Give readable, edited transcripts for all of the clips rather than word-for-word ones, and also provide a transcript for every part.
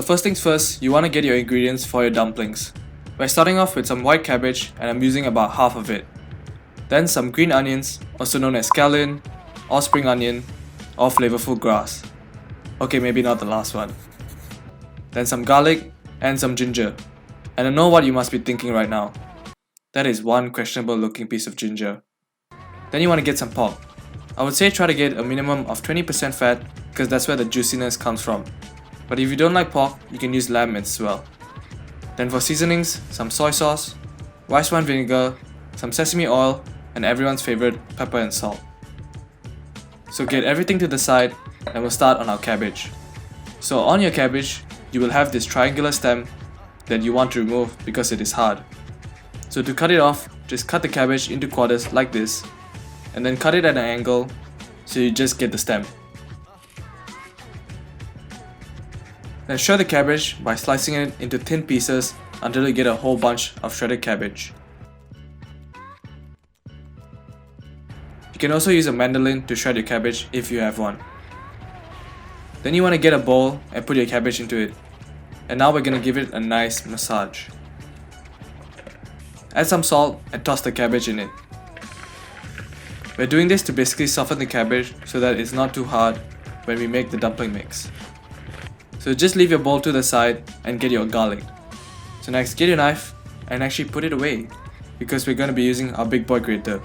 first things first, you want to get your ingredients for your dumplings. We're starting off with some white cabbage and I'm using about half of it. Then some green onions, also known as scallion, or spring onion, or flavorful grass. Okay, maybe not the last one. Then some garlic and some ginger. And I know what you must be thinking right now. That is one questionable looking piece of ginger. Then you want to get some pork. I would say try to get a minimum of 20% fat because that's where the juiciness comes from. But if you don't like pork, you can use lamb as well. Then for seasonings, some soy sauce, rice wine vinegar, some sesame oil, and everyone's favorite, pepper and salt. So get everything to the side and we'll start on our cabbage. So on your cabbage, you will have this triangular stem that you want to remove because it is hard. So to cut it off, just cut the cabbage into quarters like this and then cut it at an angle so you just get the stem. Then shred the cabbage by slicing it into thin pieces until you get a whole bunch of shredded cabbage. You can also use a mandolin to shred your cabbage if you have one. Then you want to get a bowl and put your cabbage into it. And now we're going to give it a nice massage. Add some salt and toss the cabbage in it. We're doing this to basically soften the cabbage so that it's not too hard when we make the dumpling mix. So just leave your bowl to the side and get your garlic. So next, get your knife and actually put it away because we're going to be using our big boy grater.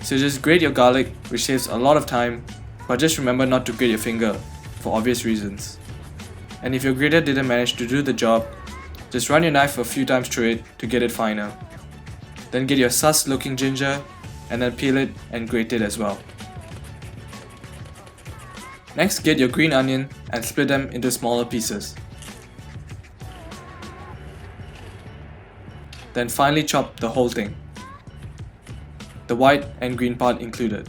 So just grate your garlic, which saves a lot of time, but just remember not to grate your finger for obvious reasons. And if your grater didn't manage to do the job, just run your knife a few times through it to get it finer. Then get your sus looking ginger and then peel it and grate it as well. Next, get your green onion and split them into smaller pieces. Then finally chop the whole thing, the white and green part included.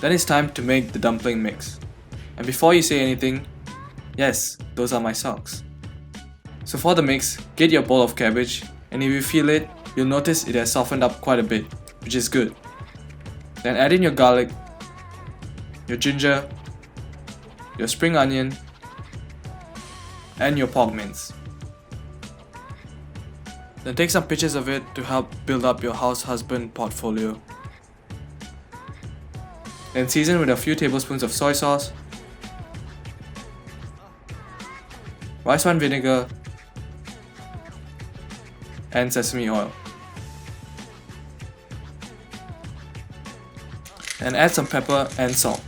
Then it's time to make the dumpling mix. And before you say anything, yes, those are my socks. So for the mix, get your bowl of cabbage and if you feel it, you'll notice it has softened up quite a bit, which is good. Then add in your garlic, your ginger, your spring onion, and your pork mince. Then take some pictures of it to help build up your house husband portfolio. Then season with a few tablespoons of soy sauce, rice wine vinegar, and sesame oil. And add some pepper and salt.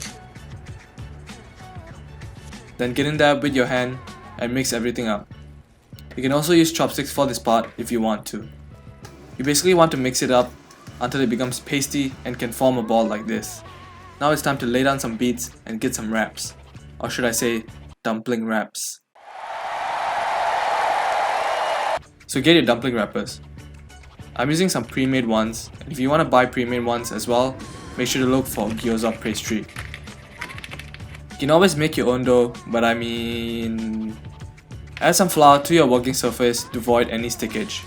Then get in there with your hand and mix everything up. You can also use chopsticks for this part if you want to. You basically want to mix it up until it becomes pasty and can form a ball like this. Now it's time to lay down some beads and get some wraps. Or should I say, dumpling wraps. So get your dumpling wrappers. I'm using some pre-made ones, and if you want to buy pre-made ones as well, make sure to look for Gyozas pastry. You can always make your own dough, but I mean... Add some flour to your working surface to avoid any stickage.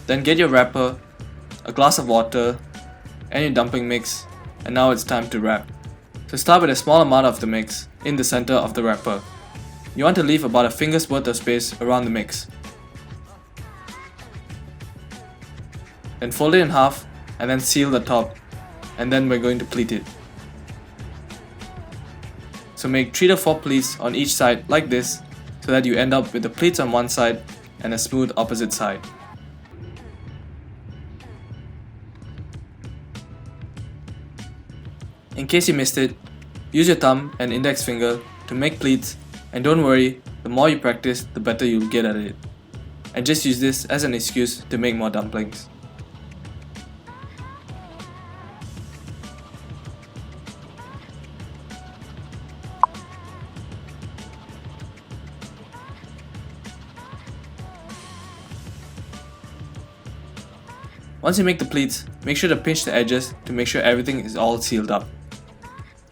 Then get your wrapper, a glass of water, and your dumpling mix, and now it's time to wrap. So start with a small amount of the mix in the center of the wrapper. You want to leave about a finger's worth of space around the mix. Then fold it in half and then seal the top, and then we're going to pleat it. So make 3 to 4 pleats on each side like this so that you end up with the pleats on one side and a smooth opposite side. In case you missed it, use your thumb and index finger to make pleats, and don't worry, the more you practice, the better you'll get at it. And just use this as an excuse to make more dumplings. Once you make the pleats, make sure to pinch the edges to make sure everything is all sealed up.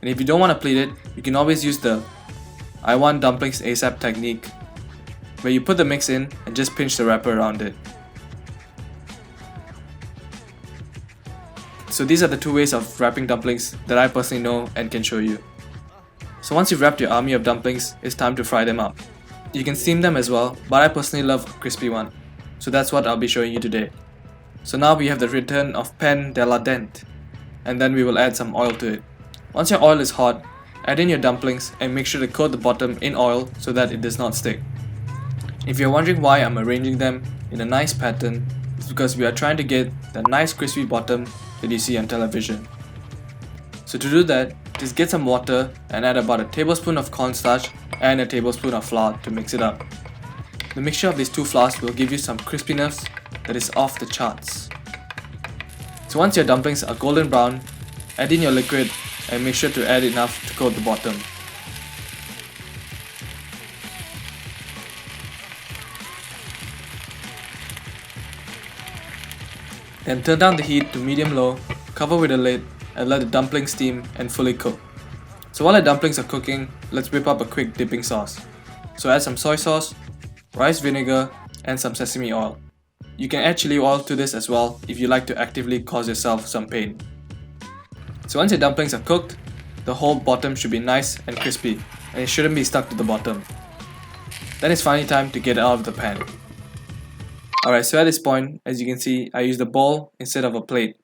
And if you don't want to pleat it, you can always use the I want dumplings ASAP technique, where you put the mix in and just pinch the wrapper around it. So these are the two ways of wrapping dumplings that I personally know and can show you. So once you've wrapped your army of dumplings, it's time to fry them up. You can steam them as well, but I personally love a crispy one. So that's what I'll be showing you today. So now we have the return of pan de la dent, and then we will add some oil to it. Once your oil is hot, add in your dumplings and make sure to coat the bottom in oil so that it does not stick. If you're wondering why I'm arranging them in a nice pattern, it's because we are trying to get the nice crispy bottom that you see on television. So to do that, just get some water and add about a tablespoon of cornstarch and a tablespoon of flour to mix it up. The mixture of these two flours will give you some crispiness that is off the charts. So once your dumplings are golden brown, add in your liquid and make sure to add enough to coat the bottom. Then turn down the heat to medium-low, cover with a lid and let the dumplings steam and fully cook. So while the dumplings are cooking, let's whip up a quick dipping sauce. So add some soy sauce, rice vinegar and some sesame oil. You can add chilli oil to this as well if you like to actively cause yourself some pain. So once your dumplings are cooked, the whole bottom should be nice and crispy and it shouldn't be stuck to the bottom. Then it's finally time to get it out of the pan. Alright, so at this point, as you can see, I used a bowl instead of a plate.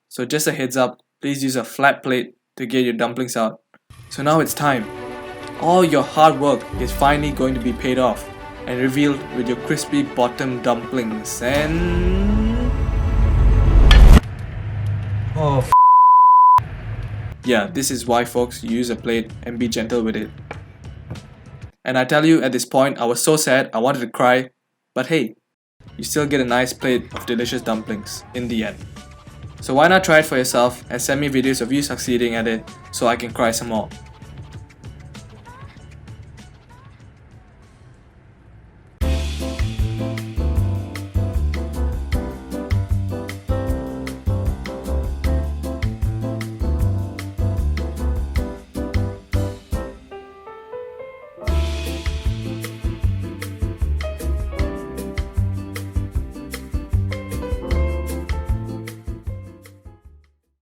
So just a heads up, please use a flat plate to get your dumplings out. So now it's time. All your hard work is finally going to be paid off and revealed with your crispy bottom dumplings. And Oh, yeah, this is why folks, you use a plate and be gentle with it. And I tell you, at this point I was so sad I wanted to cry, but hey, you still get a nice plate of delicious dumplings in the end. So why not try it for yourself and send me videos of you succeeding at it so I can cry some more.